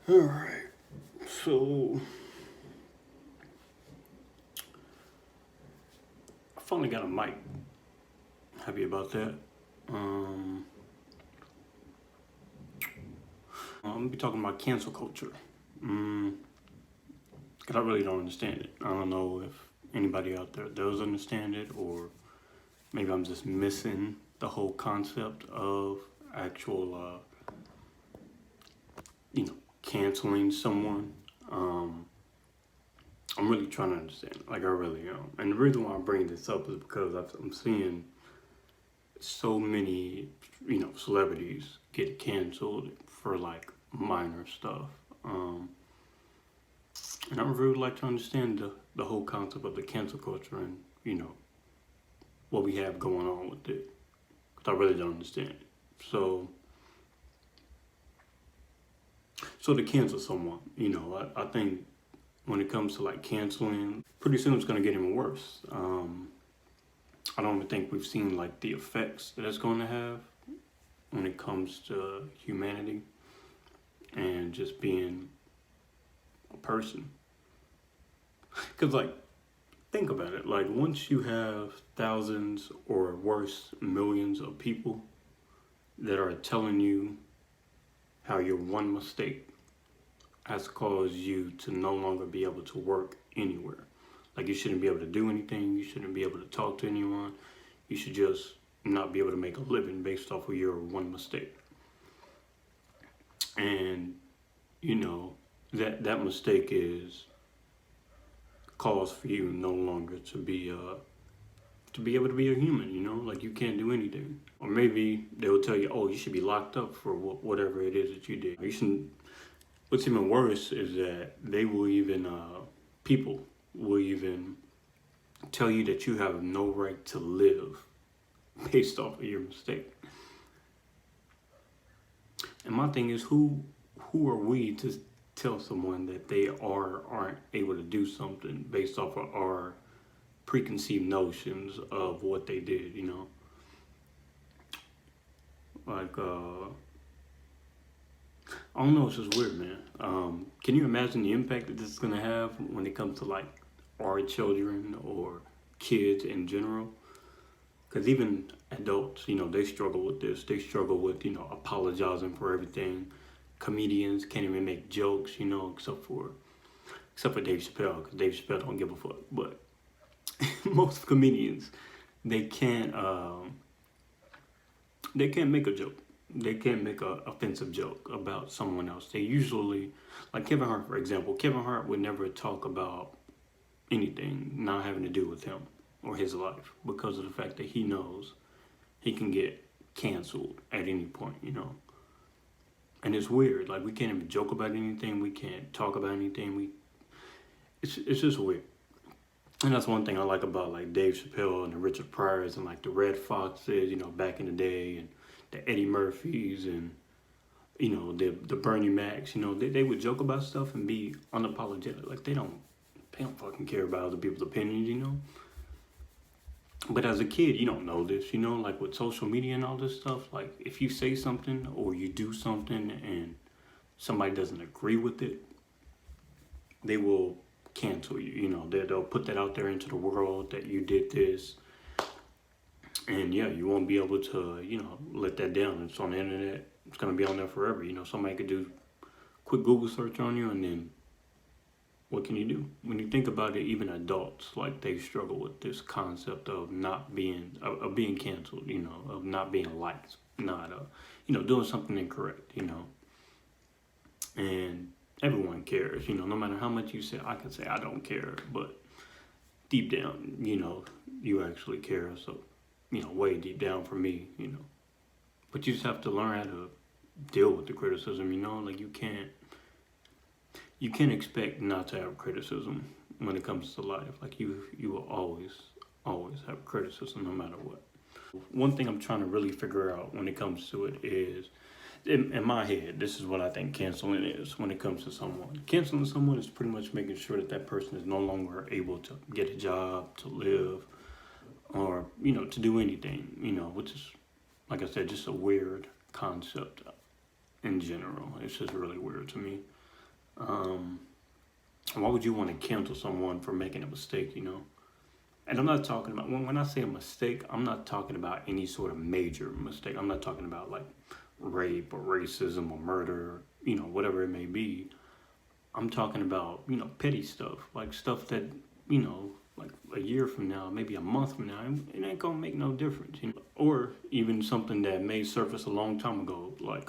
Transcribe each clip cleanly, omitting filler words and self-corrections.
All right. So I finally got a mic. Happy about that. Um, I'm gonna be talking about cancel culture. Cause I really don't understand it. I don't know if anybody out there does understand it, or maybe I'm just missing the whole concept of actual, canceling someone. Um, I'm really trying to understand. Like I really am. And the reason why I bring this up is because I'm seeing so many, celebrities get canceled for like minor stuff. Um, and I would really like to understand the whole concept of the cancel culture and, what we have going on with it. Because I really don't understand it. So, so to cancel someone, I think when it comes to like canceling, pretty soon it's going to get even worse. I don't even think we've seen like the effects that it's going to have when it comes to humanity and just being a person. Because, like, think about it. Like, once you have thousands or worse, millions of people that are telling you how your one mistake has caused you to no longer be able to work anywhere. Like, you shouldn't be able to do anything. You shouldn't be able to talk to anyone. You should just not be able to make a living based off of your one mistake. And, that mistake is cause for you no longer to be able to be a human, like you can't do anything. Or maybe they will tell you, oh, you should be locked up for whatever it is that you did. You should. What's even worse is that they will even, people will even tell you that you have no right to live based off of your mistake. And my thing is, who are we to tell someone that they aren't able to do something based off of our preconceived notions of what they did, Like, I don't know, it's just weird, man. Can you imagine the impact that this is gonna have when it comes to like our children or kids in general? Because even adults, they struggle with this. They struggle with, apologizing for everything. Comedians can't even make jokes, except for Dave Chappelle, because Dave Chappelle don't give a fuck. But most comedians, they can't they can't make a joke. They can't make a offensive joke about someone else. They usually, like Kevin Hart, for example. Kevin Hart would never talk about anything not having to do with him or his life because of the fact that he knows he can get canceled at any point, And it's weird. Like we can't even joke about anything. We can't talk about anything. It's just weird. And that's one thing I like about like Dave Chappelle and the Richard Pryors and like the Red Foxes, back in the day, and the Eddie Murphys and the Bernie Macs. They would joke about stuff and be unapologetic. Like they don't fucking care about other people's opinions. But as a kid, you don't know this. Like with social media and all this stuff. Like if you say something or you do something and somebody doesn't agree with it, they will cancel you. They'll put that out there into the world that you did this, and yeah, you won't be able to let that down. It's on the internet. It's gonna be on there forever. Somebody could do a quick Google search on you, and then what can you do? When you think about it, even adults like they struggle with this concept of not being of being canceled. Of not being liked, not doing something incorrect. And everyone cares. No matter how much you say, I can say I don't care, but deep down, you actually care. So, way deep down for me, But you just have to learn how to deal with the criticism. Like you can't expect not to have criticism when it comes to life. Like you will always have criticism no matter what. One thing I'm trying to really figure out when it comes to it is, in my head, this is what I think canceling is when it comes to someone. Canceling someone is pretty much making sure that that person is no longer able to get a job, to live, or to do anything. Which is, like I said, just a weird concept in general. It's just really weird to me. Um, why would you want to cancel someone for making a mistake, you know? And I'm not talking about, when I say a mistake, I'm not talking about any sort of major mistake. I'm not talking about like rape or racism or murder, you know, whatever it may be. I'm talking about, you know, petty stuff, like stuff that, you know, like a year from now, maybe a month from now, it ain't gonna make no difference, you know. Or even something that may surface a long time ago, like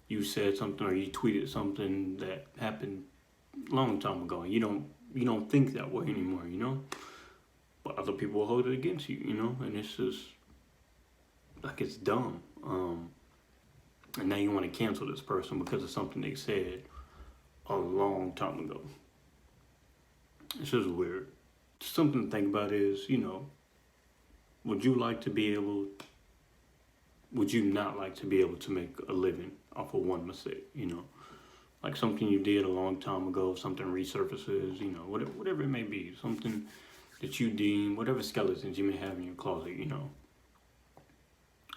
you said something or you tweeted something that happened a long time ago, and you don't think that way anymore, you know. But other people will hold it against you, you know, and it's just like it's dumb. And now you want to cancel this person because of something they said a long time ago. It's just weird. Something to think about is, you know, would you like to be able, would you not like to be able to make a living off of one mistake, you know? Like something you did a long time ago, something resurfaces, you know, whatever it may be, something that you deem, whatever skeletons you may have in your closet, you know.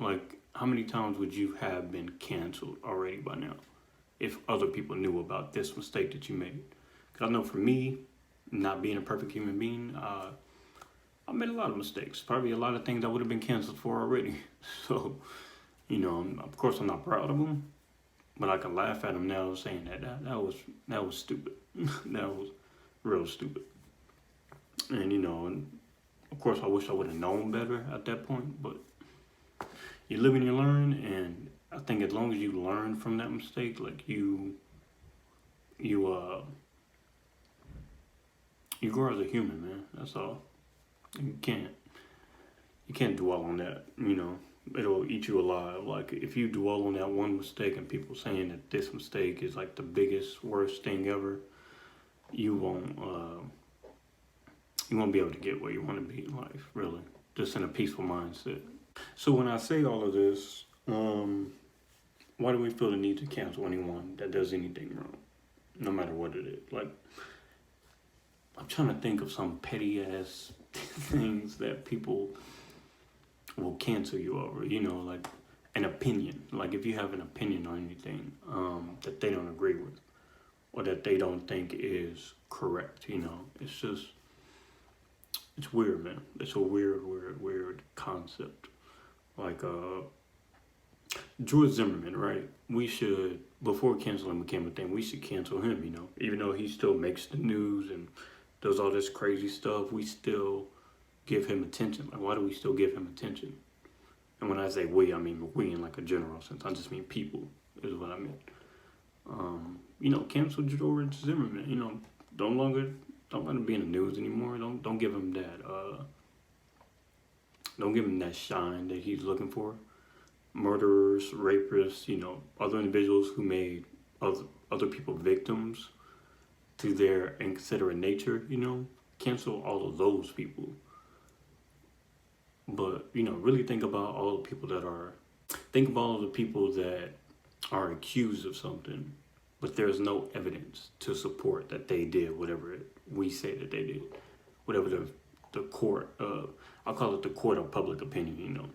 Like, how many times would you have been canceled already by now if other people knew about this mistake that you made? Because I know for me, not being a perfect human being, I made a lot of mistakes. Probably a lot of things I would have been canceled for already. So, you know, of course I'm not proud of them, but I can laugh at them now saying that was stupid. That was real stupid. And you know, and of course I wish I would have known better at that point, but you live and you learn, and I think as long as you learn from that mistake, like you you grow as a human, man. That's all. You can't dwell on that, you know. It'll eat you alive. Like if you dwell on that one mistake and people saying that this mistake is like the biggest, worst thing ever, you won't be able to get where you want to be in life, really. Just in a peaceful mindset. So when I say all of this, why do we feel the need to cancel anyone that does anything wrong, no matter what it is? Like, I'm trying to think of some petty ass things that people will cancel you over. You know, like an opinion. Like if you have an opinion on anything that they don't agree with or that they don't think is correct. You know, it's weird, man. It's a weird concept. Like George Zimmerman, right? We should, before canceling became a thing, we should cancel him, you know. Even though he still makes the news and does all this crazy stuff, we still give him attention. Like, why do we still give him attention? And when I say we, I mean we in like a general sense. I just mean people is what I meant. You know, cancel George Zimmerman. You know, don't let him be in the news anymore. Don't give him that. Don't give him that shine that he's looking for. Murderers, rapists, you know, other individuals who made other people victims to their inconsiderate nature, you know, cancel all of those people. But, you know, really think about all the people think of all of the people that are accused of something, but there's no evidence to support that they did whatever we say that they did. Whatever the court, I'll call it the court of public opinion, you know.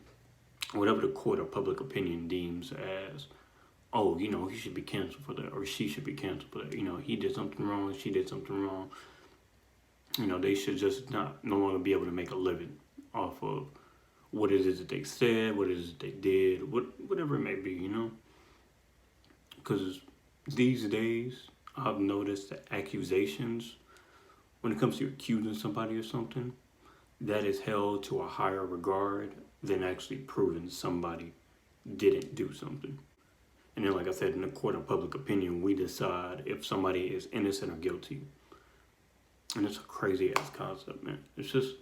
Whatever the court of public opinion deems as, oh, you know, he should be canceled for that, or she should be canceled for that. You know, he did something wrong, she did something wrong. You know, they should just no longer be able to make a living off of what it is that they said, what it is that they did, whatever it may be, you know. Because these days, I've noticed that accusations, when it comes to accusing somebody of something, that is held to a higher regard than actually proving somebody didn't do something. And then, like I said, in the court of public opinion, we decide if somebody is innocent or guilty. And it's a crazy ass concept, man. It's just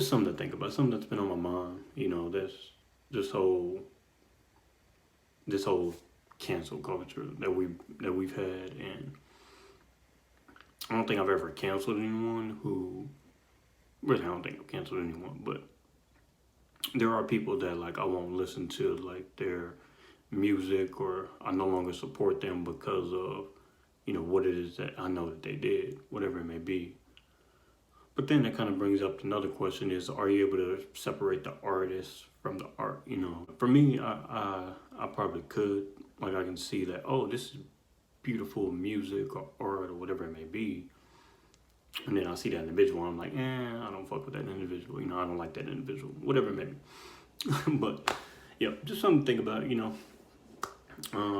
something to think about, something that's been on my mind. You know, this whole cancel culture that we've had, and I don't think I've ever canceled anyone who. Really, I don't think I've canceled anyone, but there are people that like I won't listen to like their music, or I no longer support them because of, you know, what it is that I know that they did, whatever it may be. But then that kind of brings up another question: is are you able to separate the artist from the art? You know, for me, I probably could. Like I can see that, oh, this is beautiful music or art or whatever it may be, and then I see that individual, I'm like, I don't fuck with that individual. I don't like that individual, whatever it may be. But yeah, just something to think about,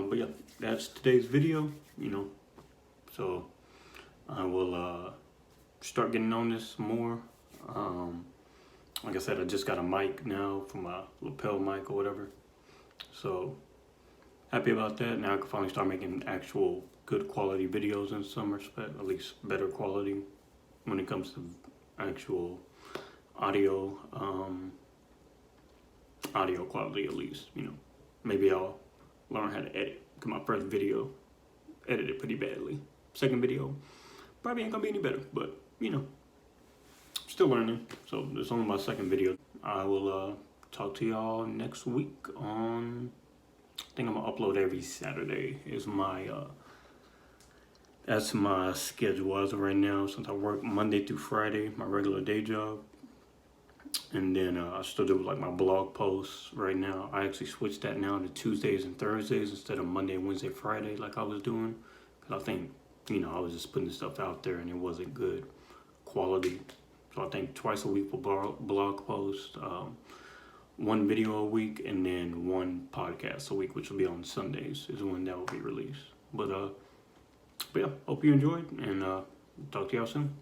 but yeah, that's today's video, So I will start getting on this more. Like I said, I just got a mic now from a lapel mic or whatever. So happy about that. Now I can finally start making actual good quality videos in some respect, at least better quality when it comes to actual audio, audio quality at least, Maybe I'll learn how to edit. Cause my first video edited pretty badly. Second video probably ain't gonna be any better, but still learning. So this is only my second video. I will talk to y'all next week on, I think I'm gonna upload every Saturday is my that's my schedule as of right now, since I work Monday through Friday, my regular day job. And then I still do like my blog posts right now. I actually switched that now to Tuesdays and Thursdays instead of Monday, Wednesday, Friday like I was doing. Because I think, I was just putting stuff out there and it wasn't good quality. So I think twice a week for blog post, one video a week, and then one podcast a week, which will be on Sundays is when that will be released. But yeah, hope you enjoyed, and talk to y'all soon.